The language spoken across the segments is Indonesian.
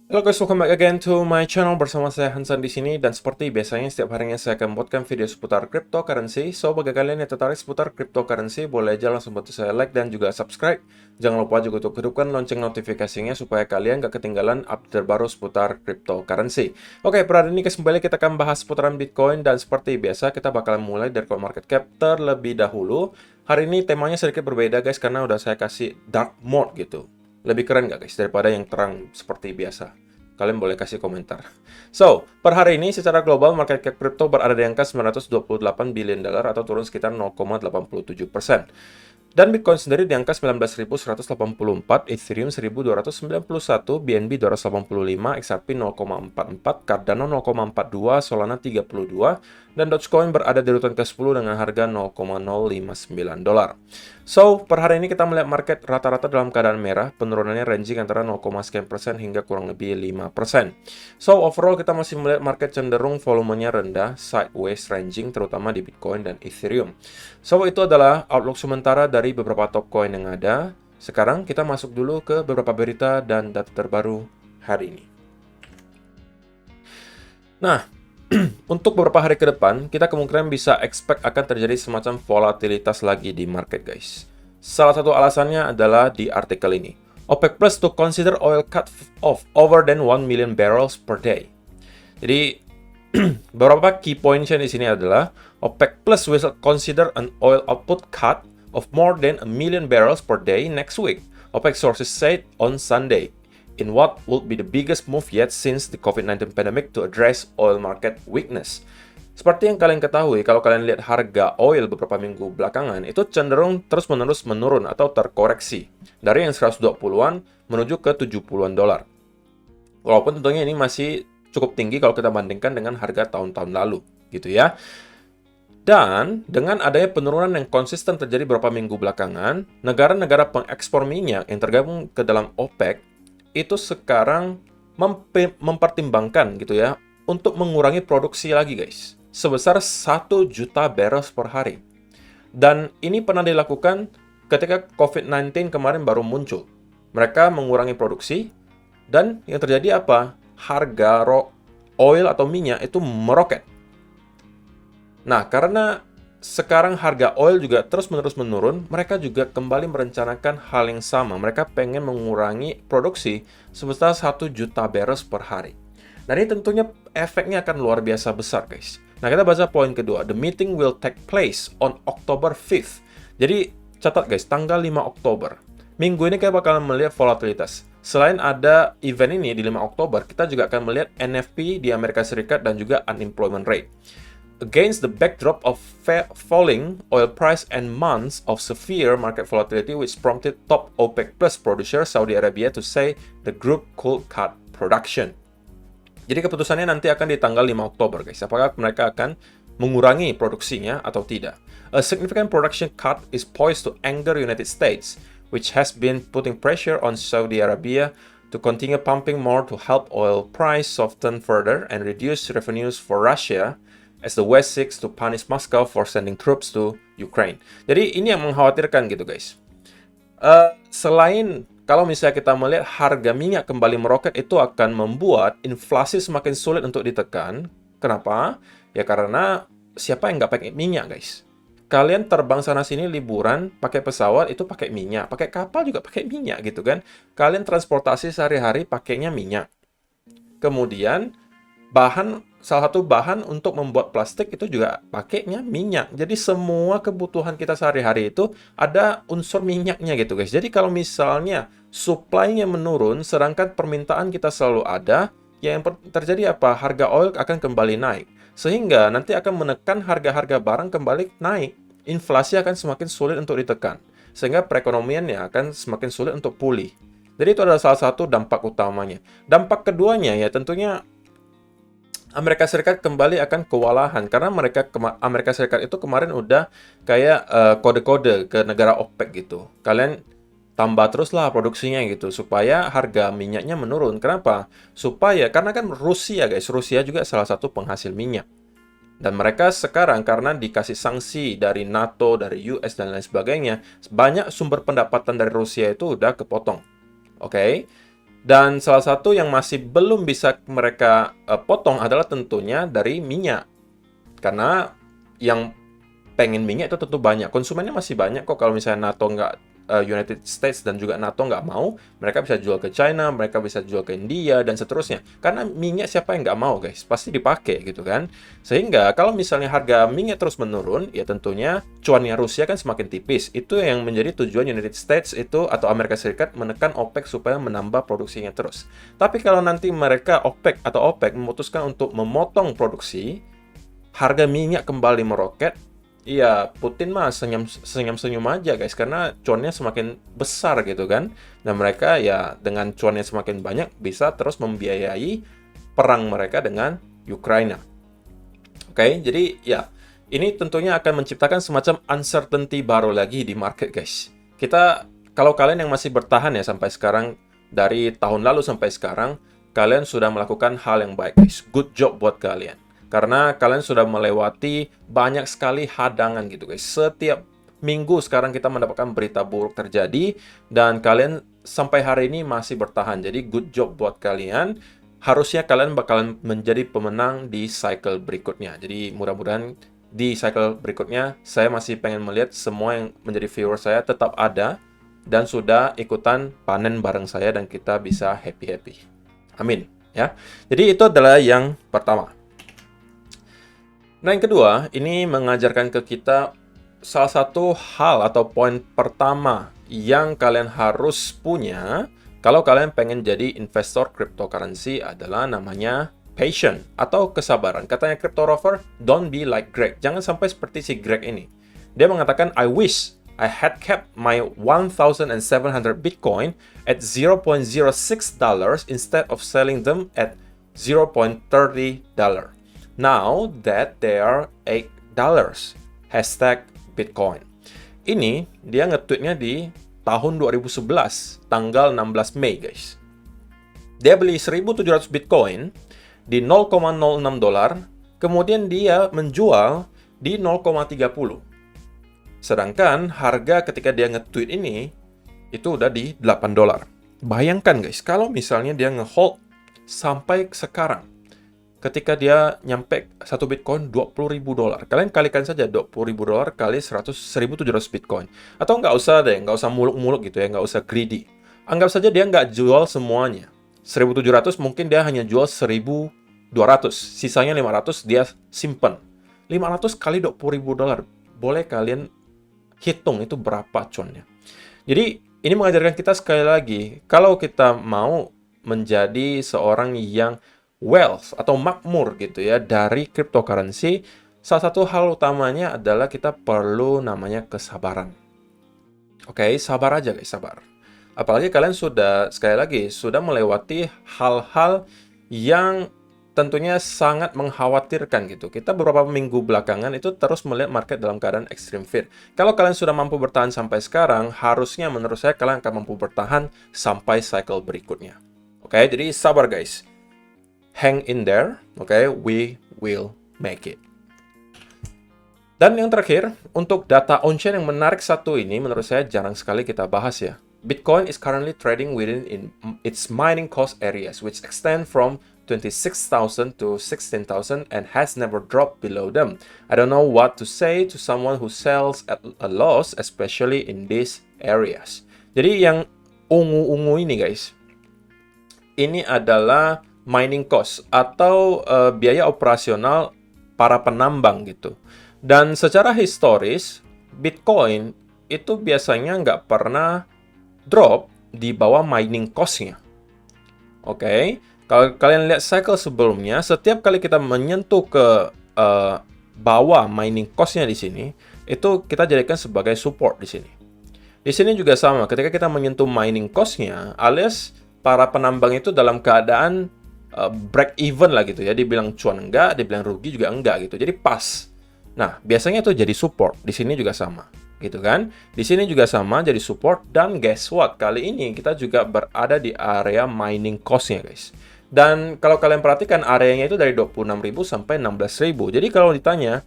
Halo guys, welcome back again to my channel bersama saya Hansan di sini dan seperti biasanya setiap harinya saya akan membuatkan video seputar cryptocurrency. So bagi kalian yang tertarik seputar cryptocurrency, boleh aja langsung bantu saya like dan juga subscribe. Jangan lupa juga untuk hidupkan lonceng notifikasinya supaya kalian gak ketinggalan update terbaru seputar cryptocurrency. Oke, pada hari ini kembali kita akan bahas seputaran Bitcoin dan seperti biasa kita bakalan mulai dari coin market cap terlebih dahulu. Hari ini temanya sedikit berbeda guys karena udah saya kasih dark mode gitu. Lebih keren nggak guys daripada yang terang seperti biasa? Kalian boleh kasih komentar. So, per hari ini secara global market cap crypto berada di angka 928 billion dolar atau turun sekitar 0,87%. Dan Bitcoin sendiri di angka 19.184, Ethereum 1.291, BNB 285, XRP 0,44, Cardano 0,42, Solana 32, dan Dogecoin berada di urutan ke-10 dengan harga 0,059 dolar. So, per hari ini kita melihat market rata-rata dalam keadaan merah, penurunannya ranging antara 0, sekian persen hingga kurang lebih 5%. So, overall kita masih melihat market cenderung volumenya rendah, sideways ranging terutama di Bitcoin dan Ethereum. So, itu adalah outlook sementara dari beberapa top coin yang ada. Sekarang kita masuk dulu ke beberapa berita dan data terbaru hari ini. Nah, untuk beberapa hari ke depan, kita kemungkinan bisa expect akan terjadi semacam volatilitas lagi di market, guys. Salah satu alasannya adalah di artikel ini. OPEC Plus to consider oil cut off over than 1 million barrels per day. Jadi, beberapa key points di sini adalah OPEC Plus will consider an oil output cut of more than 1 million barrels per day next week, OPEC sources said on Sunday, in what would be the biggest move yet since the COVID-19 pandemic to address oil market weakness. Seperti yang kalian ketahui, kalau kalian lihat harga oil beberapa minggu belakangan, itu cenderung terus-menerus menurun atau terkoreksi dari yang 120-an menuju ke 70-an dolar. Walaupun tentunya ini masih cukup tinggi kalau kita bandingkan dengan harga tahun-tahun lalu, gitu ya. Dan dengan adanya penurunan yang konsisten terjadi beberapa minggu belakangan, negara-negara pengekspor minyak yang tergabung ke dalam OPEC itu sekarang mempertimbangkan gitu ya untuk mengurangi produksi lagi guys, sebesar 1 juta barrels per hari. Dan ini pernah dilakukan ketika COVID-19 kemarin baru muncul. Mereka mengurangi produksi dan yang terjadi apa? Harga oil atau minyak itu meroket. Nah, karena sekarang harga oil juga terus-menerus menurun, mereka juga kembali merencanakan hal yang sama. Mereka pengen mengurangi produksi sebesar 1 juta barrels per hari. Nah, ini tentunya efeknya akan luar biasa besar, guys. Nah, kita baca poin kedua. The meeting will take place on October 5th. Jadi, catat guys, tanggal 5 Oktober. Minggu ini kita bakalan melihat volatilitas. Selain ada event ini di 5 Oktober, kita juga akan melihat NFP di Amerika Serikat dan juga unemployment rate. Against the backdrop of falling oil price and months of severe market volatility, which prompted top OPEC Plus producer Saudi Arabia to say the group could cut production. Jadi keputusannya nanti akan di tanggal 5 Oktober, guys. Apakah mereka akan mengurangi produksinya atau tidak? A significant production cut is poised to anger United States, which has been putting pressure on Saudi Arabia to continue pumping more to help oil price soften further and reduce revenues for Russia as the West seeks to punish Moscow for sending troops to Ukraine. Jadi ini yang mengkhawatirkan gitu guys. Selain kalau misalnya kita melihat harga minyak kembali meroket, itu akan membuat inflasi semakin sulit untuk ditekan. Kenapa? Ya karena siapa yang nggak pakai minyak guys? Kalian terbang sana-sini liburan, pakai pesawat itu pakai minyak. Pakai kapal juga pakai minyak gitu kan. Kalian transportasi sehari-hari pakainya minyak. Kemudian salah satu bahan untuk membuat plastik itu juga pakainya minyak. Jadi semua kebutuhan kita sehari-hari itu ada unsur minyaknya gitu guys. Jadi kalau misalnya supply-nya menurun sedangkan permintaan kita selalu ada, ya yang terjadi apa? Harga oil akan kembali naik. Sehingga nanti akan menekan harga-harga barang kembali naik. Inflasi akan semakin sulit untuk ditekan. Sehingga perekonomiannya akan semakin sulit untuk pulih. Jadi itu adalah salah satu dampak utamanya. Dampak keduanya ya tentunya Amerika Serikat kembali akan kewalahan karena Amerika Serikat itu kemarin udah kayak kode-kode ke negara OPEC gitu. Kalian tambah teruslah produksinya gitu supaya harga minyaknya menurun. Kenapa? Karena kan Rusia guys, Rusia juga salah satu penghasil minyak. Dan mereka sekarang karena dikasih sanksi dari NATO, dari US dan lain sebagainya, banyak sumber pendapatan dari Rusia itu udah kepotong. Oke? Dan salah satu yang masih belum bisa mereka potong adalah tentunya dari minyak. Karena yang pengen minyak itu tentu banyak. Konsumennya masih banyak kok. Kalau misalnya NATO nggak, United States dan juga NATO nggak mau, mereka bisa jual ke China, mereka bisa jual ke India, dan seterusnya. Karena minyak siapa yang nggak mau, guys? Pasti dipakai, gitu kan? Sehingga kalau misalnya harga minyak terus menurun, ya tentunya cuannya Rusia kan semakin tipis. Itu yang menjadi tujuan United States itu atau Amerika Serikat menekan OPEC supaya menambah produksinya terus. Tapi kalau nanti mereka OPEC memutuskan untuk memotong produksi, harga minyak kembali meroket, iya, Putin mah senyum-senyum aja, guys, karena cuannya semakin besar gitu kan. Dan mereka ya dengan cuannya semakin banyak bisa terus membiayai perang mereka dengan Ukraina. Oke, jadi ya ini tentunya akan menciptakan semacam uncertainty baru lagi di market, guys. Kalau kalian yang masih bertahan ya sampai sekarang, dari tahun lalu sampai sekarang, kalian sudah melakukan hal yang baik, guys. Good job buat kalian. Karena kalian sudah melewati banyak sekali hadangan gitu, guys. Setiap minggu sekarang kita mendapatkan berita buruk terjadi, dan kalian sampai hari ini masih bertahan. Jadi good job buat kalian. Harusnya kalian bakalan menjadi pemenang di cycle berikutnya. Jadi mudah-mudahan di cycle berikutnya, saya masih pengen melihat semua yang menjadi viewer saya tetap ada dan sudah ikutan panen bareng saya dan kita bisa happy-happy. Amin. Ya. Jadi itu adalah yang pertama. Nah, yang kedua, ini mengajarkan ke kita salah satu hal atau poin pertama yang kalian harus punya kalau kalian pengen jadi investor cryptocurrency adalah namanya patient atau kesabaran. Katanya Crypto Rover, don't be like Greg. Jangan sampai seperti si Greg ini. Dia mengatakan, I wish I had kept my 1,700 Bitcoin at $0.06 instead of selling them at $0.30. Now that they are $8. Hashtag Bitcoin. Ini dia nge-tweetnya di tahun 2011, tanggal 16 Mei, guys. Dia beli 1.700 Bitcoin di $0,06, kemudian dia menjual di 0,30. Sedangkan harga ketika dia nge-tweet ini, itu udah di $8. Bayangkan, guys, kalau misalnya dia nge-hold sampai sekarang. Ketika dia nyampe satu Bitcoin $20.000. Kalian kalikan saja $20.000 kali 1.700 Bitcoin. Atau nggak usah deh, nggak usah muluk-muluk gitu ya, nggak usah greedy. Anggap saja dia nggak jual semuanya. 1.700 mungkin dia hanya jual 1.200. Sisanya 500 dia simpen. 500 kali $20.000. Boleh kalian hitung itu berapa cuannya. Jadi ini mengajarkan kita sekali lagi, kalau kita mau menjadi seorang yang wealth atau makmur gitu ya dari cryptocurrency, salah satu hal utamanya adalah kita perlu namanya kesabaran. Oke, sabar aja guys, sabar. Apalagi kalian sudah, sekali lagi, sudah melewati hal-hal yang tentunya sangat mengkhawatirkan gitu. Kita beberapa minggu belakangan itu terus melihat market dalam keadaan extreme fear. Kalau kalian sudah mampu bertahan sampai sekarang, harusnya menurut saya kalian akan mampu bertahan sampai cycle berikutnya. Oke, jadi sabar guys. Hang in there, okay? We will make it. Dan yang terakhir, untuk data on-chain yang menarik satu ini, menurut saya jarang sekali kita bahas ya. Bitcoin is currently trading within its mining cost areas, which extend from 26,000 to 16,000 and has never dropped below them. I don't know what to say to someone who sells at a loss, especially in these areas. Jadi yang ungu-ungu ini guys, ini adalah mining cost atau biaya operasional para penambang gitu. Dan secara historis, Bitcoin itu biasanya nggak pernah drop di bawah mining cost-nya. Oke, kalau kalian lihat cycle sebelumnya, setiap kali kita menyentuh ke bawah mining cost-nya di sini, itu kita jadikan sebagai support di sini. Di sini juga sama, ketika kita menyentuh mining cost-nya, alias para penambang itu dalam keadaan break even lah gitu ya, dibilang cuan enggak, dibilang rugi juga enggak gitu. Jadi pas. Nah, biasanya itu jadi support. Di sini juga sama, gitu kan? Di sini juga sama jadi support, dan guess what? Kali ini kita juga berada di area mining cost-nya, guys. Dan kalau kalian perhatikan areanya itu dari 26.000 sampai 16.000. Jadi kalau ditanya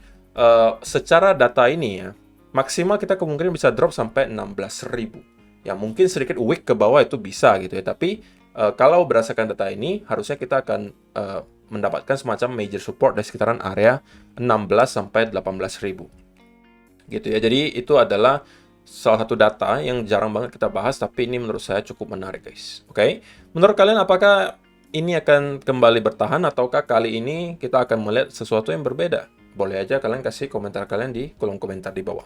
secara data ini ya, maksimal kita kemungkinan bisa drop sampai 16.000. Ya mungkin sedikit weak ke bawah itu bisa gitu ya, tapi kalau berdasarkan data ini, harusnya kita akan mendapatkan semacam major support dari sekitaran area 16 sampai 18.000. Gitu ya. Jadi itu adalah salah satu data yang jarang banget kita bahas, tapi ini menurut saya cukup menarik, guys. Oke? Menurut kalian apakah ini akan kembali bertahan, ataukah kali ini kita akan melihat sesuatu yang berbeda? Boleh aja kalian kasih komentar kalian di kolom komentar di bawah.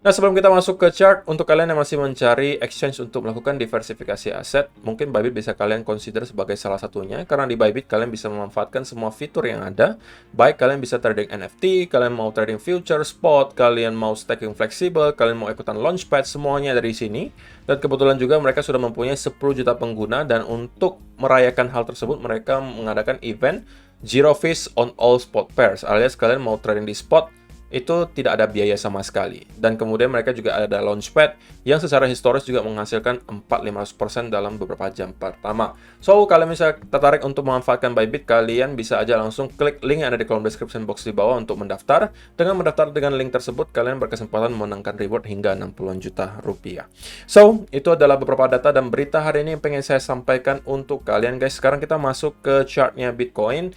Nah, sebelum kita masuk ke chart, untuk kalian yang masih mencari exchange untuk melakukan diversifikasi aset, mungkin Bybit bisa kalian consider sebagai salah satunya, karena di Bybit kalian bisa memanfaatkan semua fitur yang ada, baik kalian bisa trading NFT, kalian mau trading future, spot, kalian mau staking fleksibel, kalian mau ikutan launchpad, semuanya dari sini. Dan kebetulan juga mereka sudah mempunyai 10 juta pengguna, dan untuk merayakan hal tersebut, mereka mengadakan event Zero Fees on all spot pairs, alias kalian mau trading di spot, itu tidak ada biaya sama sekali. Dan kemudian mereka juga ada launchpad yang secara historis juga menghasilkan 4-500% dalam beberapa jam pertama. So, kalau misalnya tertarik untuk memanfaatkan Bybit, kalian bisa aja langsung klik link yang ada di kolom description box di bawah untuk mendaftar. Dengan mendaftar dengan link tersebut, kalian berkesempatan memenangkan reward hingga 60-an juta rupiah. So, itu adalah beberapa data dan berita hari ini yang pengen saya sampaikan untuk kalian, guys. Sekarang kita masuk ke chartnya Bitcoin.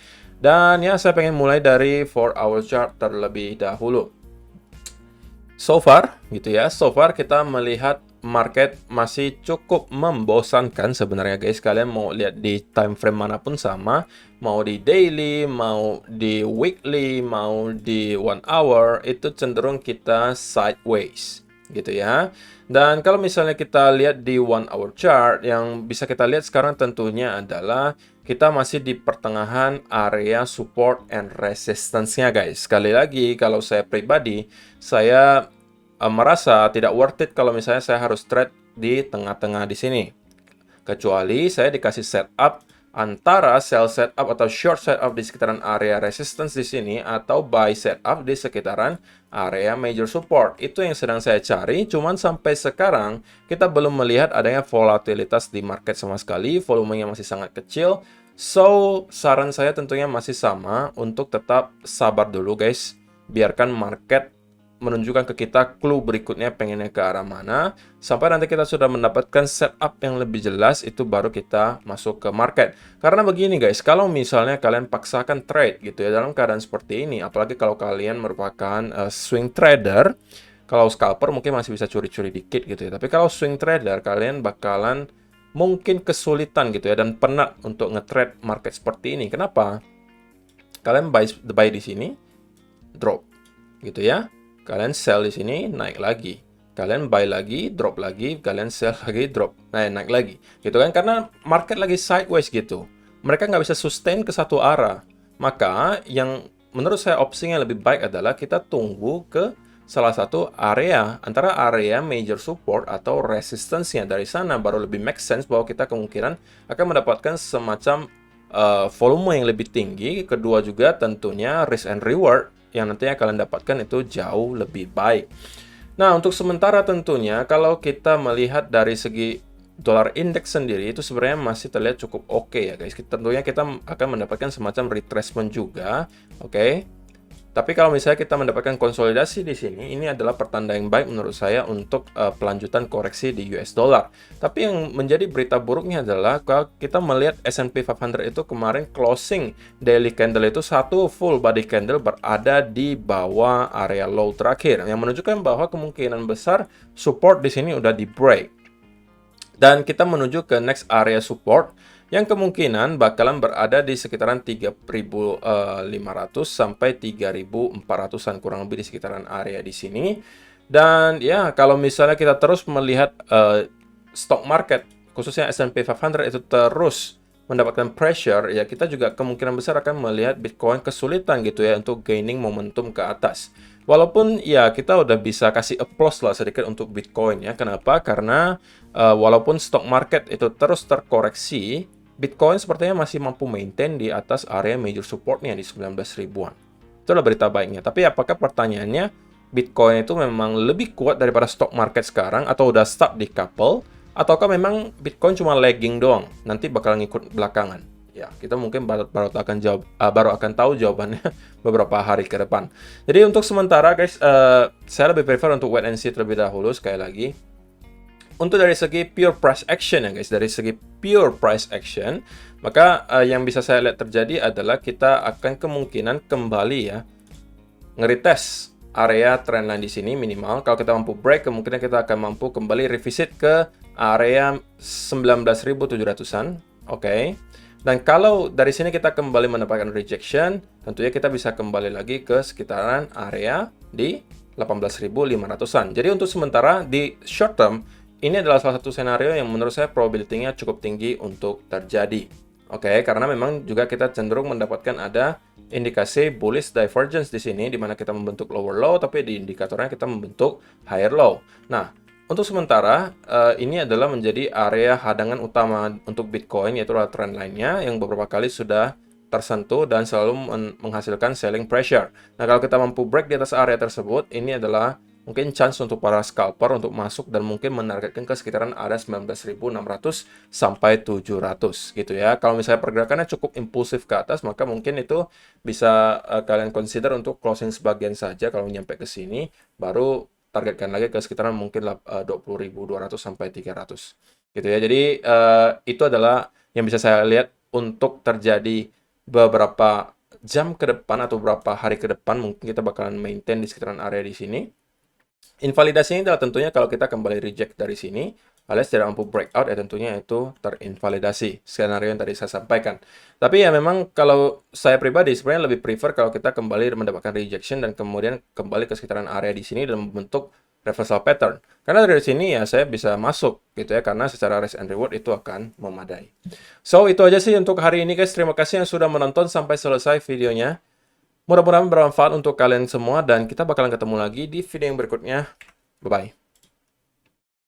Dan ya, saya pengen mulai dari 4-hour chart terlebih dahulu. So far, gitu ya, so far kita melihat market masih cukup membosankan sebenarnya, guys. Kalian mau lihat di time frame manapun sama, mau di daily, mau di weekly, mau di 1 hour, itu cenderung kita sideways, gitu ya. Dan kalau misalnya kita lihat di 1 hour chart, yang bisa kita lihat sekarang tentunya adalah kita masih di pertengahan area support and resistance-nya, guys. Sekali lagi, kalau saya pribadi, saya merasa tidak worth it kalau misalnya saya harus trade di tengah-tengah di sini. Kecuali saya dikasih setup antara sell setup atau short setup di sekitaran area resistance di sini, atau buy setup di sekitaran area major support. Itu yang sedang saya cari, cuman sampai sekarang kita belum melihat adanya volatilitas di market sama sekali, volumenya masih sangat kecil. So, saran saya tentunya masih sama, untuk tetap sabar dulu, guys. Biarkan market menunjukkan ke kita clue berikutnya pengennya ke arah mana. Sampai nanti kita sudah mendapatkan setup yang lebih jelas, itu baru kita masuk ke market. Karena begini, guys, kalau misalnya kalian paksakan trade gitu ya dalam keadaan seperti ini, apalagi kalau kalian merupakan swing trader, kalau scalper mungkin masih bisa curi-curi dikit gitu ya. Tapi kalau swing trader, kalian bakalan mungkin kesulitan gitu ya, dan penat untuk nge-trade market seperti ini. Kenapa? Kalian buy di sini, drop gitu ya. Kalian sell di sini, naik lagi. Kalian buy lagi, drop lagi. Kalian sell lagi, drop. Nah, naik lagi. Gitu kan? Karena market lagi sideways gitu. Mereka nggak bisa sustain ke satu arah. Maka, yang menurut saya opsinya lebih baik adalah kita tunggu ke salah satu area, antara area major support atau resistance-nya. Dari sana baru lebih make sense bahwa kita kemungkinan akan mendapatkan semacam volume yang lebih tinggi. Kedua juga tentunya risk and reward yang nantinya kalian dapatkan itu jauh lebih baik. Nah, untuk sementara tentunya kalau kita melihat dari segi dolar indeks sendiri, itu sebenarnya masih terlihat cukup oke ya, guys. Tentunya kita akan mendapatkan semacam retracement juga, oke. Tapi kalau misalnya kita mendapatkan konsolidasi di sini, ini adalah pertanda yang baik menurut saya untuk pelanjutan koreksi di US dollar. Tapi yang menjadi berita buruknya adalah kalau kita melihat S&P 500 itu kemarin closing daily candle itu satu full body candle berada di bawah area low terakhir, yang menunjukkan bahwa kemungkinan besar support di sini udah di break. Dan kita menuju ke next area support yang kemungkinan bakalan berada di sekitaran 3.500 sampai 3.400-an, kurang lebih di sekitaran area di sini. Dan ya, kalau misalnya kita terus melihat stock market, khususnya S&P 500 itu terus mendapatkan pressure, ya kita juga kemungkinan besar akan melihat Bitcoin kesulitan gitu ya untuk gaining momentum ke atas. Walaupun ya kita udah bisa kasih applause lah sedikit untuk Bitcoin ya. Kenapa? Karena walaupun stock market itu terus terkoreksi, Bitcoin sepertinya masih mampu maintain di atas area major supportnya di 19 ribuan. Itulah berita baiknya. Tapi apakah pertanyaannya, Bitcoin itu memang lebih kuat daripada stock market sekarang, atau udah stuck di couple, ataukah memang Bitcoin cuma lagging doang, nanti bakal ngikut belakangan? Ya, kita mungkin baru akan tahu jawabannya beberapa hari ke depan. Jadi untuk sementara, guys, saya lebih prefer untuk wait and see terlebih dahulu. Sekali lagi, untuk dari segi pure price action ya guys, dari segi pure price action, maka yang bisa saya lihat terjadi adalah kita akan kemungkinan kembali ya nge-retest area trendline di sini minimal. Kalau kita mampu break, kemungkinan kita akan mampu kembali revisit ke area 19.700-an. Oke. Dan kalau dari sini kita kembali mendapatkan rejection, tentunya kita bisa kembali lagi ke sekitaran area di 18.500-an. Jadi untuk sementara di short term, ini adalah salah satu senario yang menurut saya probability-nya cukup tinggi untuk terjadi. Oke, karena memang juga kita cenderung mendapatkan ada indikasi bullish divergence di sini, di mana kita membentuk lower low, tapi di indikatornya kita membentuk higher low. Nah, untuk sementara, ini adalah menjadi area hadangan utama untuk Bitcoin, yaitu trend line-nya yang beberapa kali sudah tersentuh dan selalu menghasilkan selling pressure. Nah, kalau kita mampu break di atas area tersebut, ini adalah mungkin chance untuk para scalper untuk masuk dan mungkin menargetkan ke sekitaran area 19.600 sampai 700 gitu ya. Kalau misalnya pergerakannya cukup impulsif ke atas, maka mungkin itu bisa kalian consider untuk closing sebagian saja kalau nyampe ke sini, baru targetkan lagi ke sekitaran mungkin 20.200 sampai 300 gitu ya. Jadi itu adalah yang bisa saya lihat untuk terjadi beberapa jam ke depan atau beberapa hari ke depan. Mungkin kita bakalan maintain di sekitaran area di sini. Invalidasi ini adalah tentunya kalau kita kembali reject dari sini, alias tidak mampu breakout, ya tentunya itu terinvalidasi, skenario yang tadi saya sampaikan. Tapi ya memang kalau saya pribadi sebenarnya lebih prefer kalau kita kembali mendapatkan rejection dan kemudian kembali ke sekitaran area di sini dan membentuk reversal pattern. Karena dari sini ya saya bisa masuk gitu ya, karena secara risk and reward itu akan memadai. So itu aja sih untuk hari ini guys. Terima kasih yang sudah menonton sampai selesai videonya. Mudah-mudahan bermanfaat untuk kalian semua dan kita bakalan ketemu lagi di video yang berikutnya. Bye-bye.